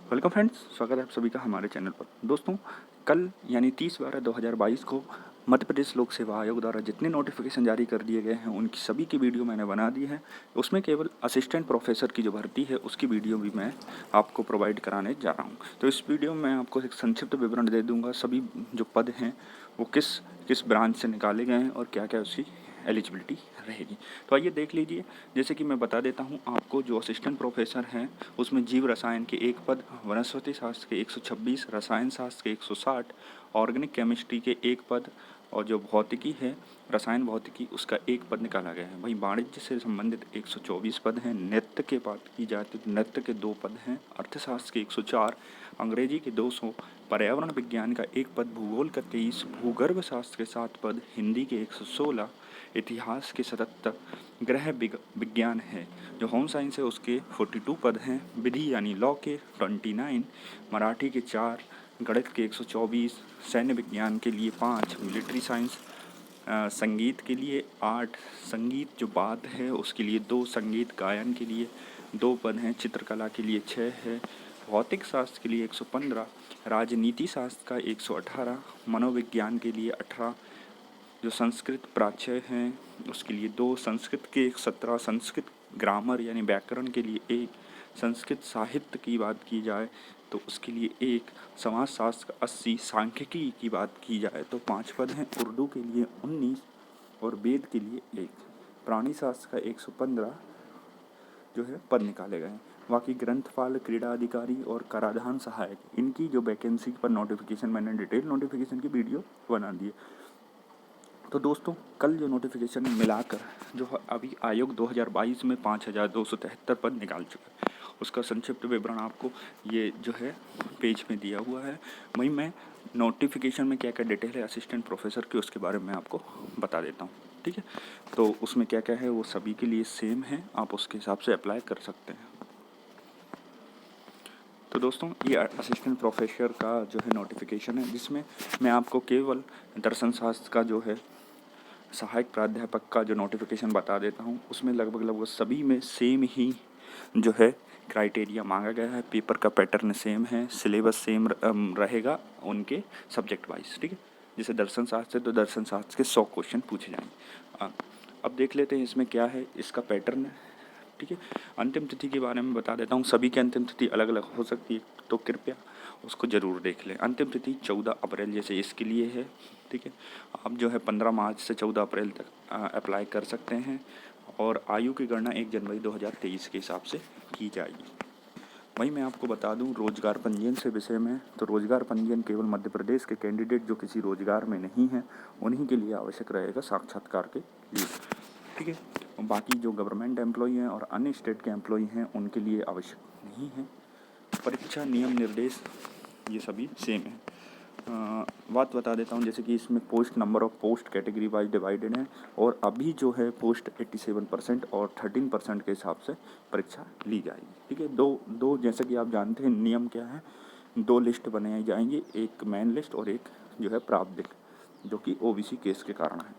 Welcome friends, स्वागत है आप सभी का हमारे चैनल पर। दोस्तों, कल यानी 30/12/2022 को मध्य प्रदेश लोक सेवा आयोग द्वारा जितने नोटिफिकेशन जारी कर दिए गए हैं उनकी सभी की वीडियो मैंने बना दी है। उसमें केवल असिस्टेंट प्रोफेसर की जो भर्ती है उसकी वीडियो भी मैं आपको प्रोवाइड कराने जा रहा हूं। तो इस वीडियो में मैं आपको एक संक्षिप्त विवरण दे दूंगा, सभी जो पद हैं वो किस किस ब्रांच से निकाले गए हैं और क्या क्या उसकी एलिजिबिलिटी रहेगी। तो आइए देख लीजिए। जैसे कि मैं बता देता हूं आपको, जो असिस्टेंट प्रोफेसर हैं उसमें जीव रसायन के 1 पद, वनस्पति शास्त्र के 126, रसायन शास्त्र के 160, ऑर्गेनिक केमिस्ट्री के 1 पद और जो भौतिकी है, रसायन भौतिकी, उसका 1 पद निकाला गया है। वहीं वाणिज्य से संबंधित 124 पद हैं। नृत्य के बात की जाए तो नृत्य के 2 पद हैं। अर्थशास्त्र के 104, अंग्रेजी के 200, पर्यावरण विज्ञान का 1 पद, भूगोल का 23, भूगर्भ शास्त्र के 7 पद, हिंदी के 116, इतिहास के 77, गृह विज्ञान है जो होम साइंस है उसके 42 पद हैं। विधि यानी लॉ के 29, मराठी के 4, गणित के 124, सैन्य विज्ञान के लिए 5, मिलिट्री साइंस, संगीत के लिए 8, संगीत जो बात है उसके लिए 2, संगीत गायन के लिए 2 पद हैं, चित्रकला के लिए 6 है, भौतिक शास्त्र के लिए 115, राजनीति शास्त्र का 118, मनोविज्ञान के लिए 18, जो संस्कृत प्राच्य हैं उसके लिए 2, संस्कृत के 17, संस्कृत ग्रामर यानी व्याकरण के लिए 1, संस्कृत साहित्य की बात की जाए तो उसके लिए 1, समाजशास्त्र का 80, सांख्यिकी की बात की जाए तो 5 पद हैं, उर्दू के लिए 19 और वेद के लिए 1, प्राणी शास्त्र का 115 जो है पद निकाले गए हैं। बाकी ग्रंथपाल, क्रीड़ा अधिकारी और कराधान सहायक, इनकी जो वैकेंसी पर नोटिफिकेशन मैंने डिटेल नोटिफिकेशन की वीडियो बना दी है। तो दोस्तों, कल जो नोटिफिकेशन मिलाकर जो अभी आयोग 2022 में 5273 पद निकाल चुका है, उसका संक्षिप्त विवरण आपको ये जो है पेज में दिया हुआ है। वहीं मैं नोटिफिकेशन में क्या क्या डिटेल है असिस्टेंट प्रोफेसर की उसके बारे में आपको बता देता हूँ, ठीक है। तो उसमें क्या क्या है वो सभी के लिए सेम है, आप उसके हिसाब से अप्लाई कर सकते हैं। तो दोस्तों, ये असिस्टेंट प्रोफेसर का जो है नोटिफिकेशन है, जिसमें मैं आपको केवल दर्शन शास्त्र का जो है सहायक प्राध्यापक का जो नोटिफिकेशन बता देता हूँ। उसमें लगभग सभी में सेम ही जो है क्राइटेरिया मांगा गया है, पेपर का पैटर्न सेम है, सिलेबस सेम रहेगा उनके सब्जेक्ट वाइज, ठीक है। जैसे दर्शन शास्त्र है तो दर्शन शास्त्र के 100 क्वेश्चन पूछे जाएंगे। अब देख लेते हैं इसमें क्या है इसका पैटर्न, ठीक है। अंतिम तिथि के बारे में बता देता हूँ, सभी की अंतिम तिथि अलग अलग हो सकती है तो कृपया उसको ज़रूर देख लें। अंतिम तिथि 14 अप्रैल जैसे इसके लिए है, ठीक है। आप जो है 15 मार्च से 14 अप्रैल तक अप्लाई कर सकते हैं और आयु की गणना 1 जनवरी 2023 के हिसाब से की जाएगी। वहीं मैं आपको बता दूं रोजगार पंजीयन से विषय में, तो रोजगार पंजीयन केवल मध्य प्रदेश के कैंडिडेट जो किसी रोजगार में नहीं हैं उन्हीं के लिए आवश्यक रहेगा, साक्षात्कार के लिए, ठीक है। बाकी जो गवर्नमेंट एम्प्लॉई हैं और अन्य स्टेट के एम्प्लॉई हैं उनके लिए आवश्यक नहीं है। परीक्षा नियम निर्देश ये सभी सेम है। बात बता देता हूँ, जैसे कि इसमें post, number of post category wise divided है और अभी जो है पोस्ट 87% और 13% के हिसाब से परीक्षा ली जाएगी, ठीक है। दो जैसे कि आप जानते हैं नियम क्या है, 2 लिस्ट बनाई जाएंगी, एक मेन लिस्ट और एक जो है प्रावधिक, जो कि ओबीसी केस के कारण है।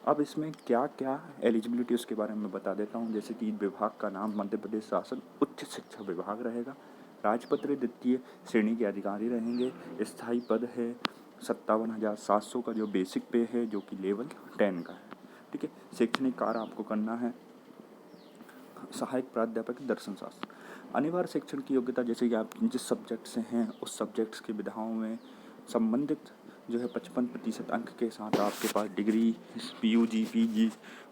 अब इसमें क्या क्या एलिजिबिलिटी उसके बारे में बता देता हूँ। जैसे कि विभाग का नाम मध्य प्रदेश शासन उच्च शिक्षा विभाग रहेगा, राजपत्र द्वितीय श्रेणी के अधिकारी रहेंगे, स्थायी पद है 57,700 का जो बेसिक पे है जो कि लेवल 10 का है, ठीक है। शैक्षणिक कार्य आपको करना है सहायक प्राध्यापक दर्शन शास्त्र। अनिवार्य शैक्षण की योग्यता, जैसे कि आप जिस सब्जेक्ट से हैं उस सब्जेक्ट्स की विधाओं में संबंधित जो है 55% अंक के साथ आपके पास डिग्री, यूजी, पीजी,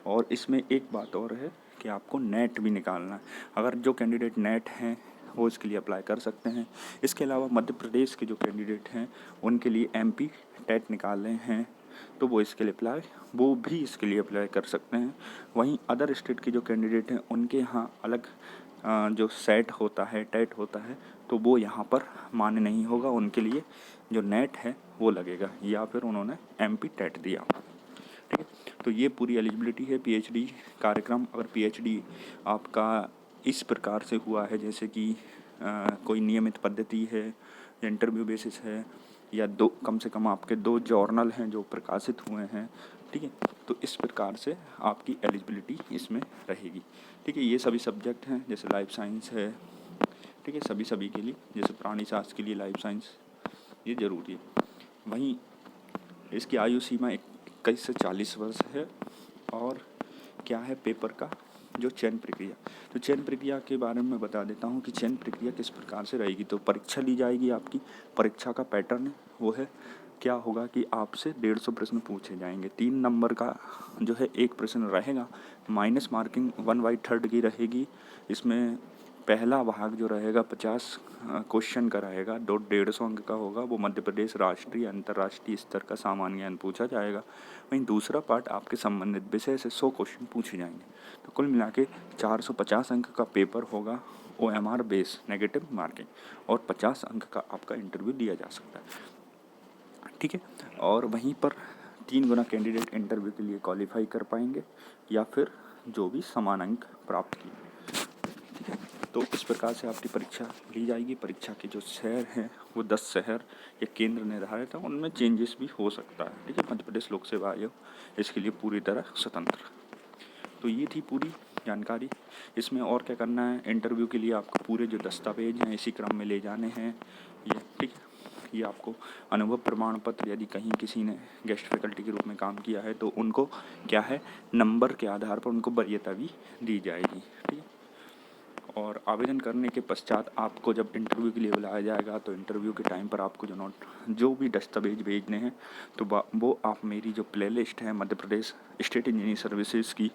और इसमें एक बात और है कि आपको नेट भी निकालना है। अगर जो कैंडिडेट नेट हैं वो इसके लिए अप्लाई कर सकते हैं। इसके अलावा मध्य प्रदेश के जो कैंडिडेट हैं उनके लिए एमपी टेट निकालने हैं तो वो भी इसके लिए अप्लाई कर सकते हैं। वहीं अदर स्टेट के जो कैंडिडेट हैं उनके यहाँ अलग जो सेट होता है, टेट होता है, तो वो यहाँ पर मान्य नहीं होगा, उनके लिए जो नेट है वो लगेगा या फिर उन्होंने एमपी टेट दिया, ठीक है। तो ये पूरी एलिजिबिलिटी है। पीएचडी कार्यक्रम, अगर पीएचडी आपका इस प्रकार से हुआ है जैसे कि कोई नियमित पद्धति है या इंटरव्यू बेसिस है या कम से कम आपके 2 जर्नल हैं जो प्रकाशित हुए हैं, ठीक है, तो इस प्रकार से आपकी एलिजिबिलिटी इसमें रहेगी, ठीक है। ये सभी सब्जेक्ट हैं जैसे लाइफ साइंस है, ठीक है, सभी के लिए, जैसे प्राणी शास्त्र के लिए लाइफ साइंस ये ज़रूरी है। वहीं इसकी आयु सीमा 21 से 40 वर्ष है। और क्या है पेपर का जो चयन प्रक्रिया, तो चयन प्रक्रिया के बारे में बता देता हूँ कि चयन प्रक्रिया किस प्रकार से रहेगी। तो परीक्षा ली जाएगी, आपकी परीक्षा का पैटर्न वो है, क्या होगा कि आपसे 150 प्रश्न पूछे जाएंगे। 3 नंबर का जो है एक प्रश्न रहेगा, माइनस मार्किंग 1/3 की रहेगी। इसमें पहला भाग जो रहेगा 50 क्वेश्चन का रहेगा, 150 अंक का होगा, वो मध्य प्रदेश राष्ट्रीय अंतर्राष्ट्रीय स्तर का सामान्य ज्ञान पूछा जाएगा। वहीं दूसरा पार्ट आपके संबंधित विषय से 100 क्वेश्चन पूछे जाएंगे। तो कुल मिला के 450 अंक का पेपर होगा, OMR बेस नेगेटिव मार्किंग, और 50 अंक का आपका इंटरव्यू दिया जा सकता है। ठीक है, और वहीं पर 3 गुना कैंडिडेट इंटरव्यू के लिए क्वालिफाई कर पाएंगे, या फिर जो भी समान अंक प्राप्त किए। ठीक है, तो इस प्रकार से आपकी परीक्षा ली जाएगी। परीक्षा के जो शहर हैं वो 10 शहर या केंद्र निर्धारित है, उनमें चेंजेस भी हो सकता है। ठीक है, मध्य प्रदेश लोक सेवा आयोग इसके लिए पूरी तरह स्वतंत्र। तो ये थी पूरी जानकारी। इसमें और क्या करना है, इंटरव्यू के लिए आपको पूरे जो दस्तावेज हैं इसी क्रम में ले जाने हैं ये। ठीक है, ये आपको अनुभव प्रमाण पत्र, यदि कहीं किसी ने गेस्ट फैकल्टी के रूप में काम किया है तो उनको क्या है, नंबर के आधार पर उनको वरीयता भी दी जाएगी। ठीक है, और आवेदन करने के पश्चात आपको जब इंटरव्यू के लिए बुलाया जाएगा तो इंटरव्यू के टाइम पर आपको जो भी दस्तावेज भेजने हैं तो वो आप मेरी जो प्लेलिस्ट है Madhya Pradesh state engineering services की,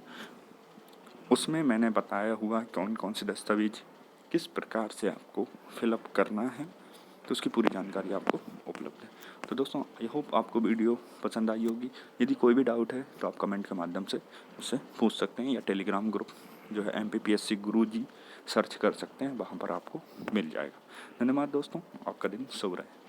उसमें मैंने बताया हुआ कौन कौन से दस्तावेज किस प्रकार से आपको फिलअप करना है, तो उसकी पूरी जानकारी आपको उपलब्ध है। तो दोस्तों, आई होप आपको वीडियो पसंद आई होगी। यदि कोई भी डाउट है तो आप कमेंट के माध्यम से उससे पूछ सकते हैं, या टेलीग्राम ग्रुप जो है MPPSC गुरुजी सर्च कर सकते हैं, वहाँ पर आपको मिल जाएगा। धन्यवाद दोस्तों, आपका दिन शुभ रहे।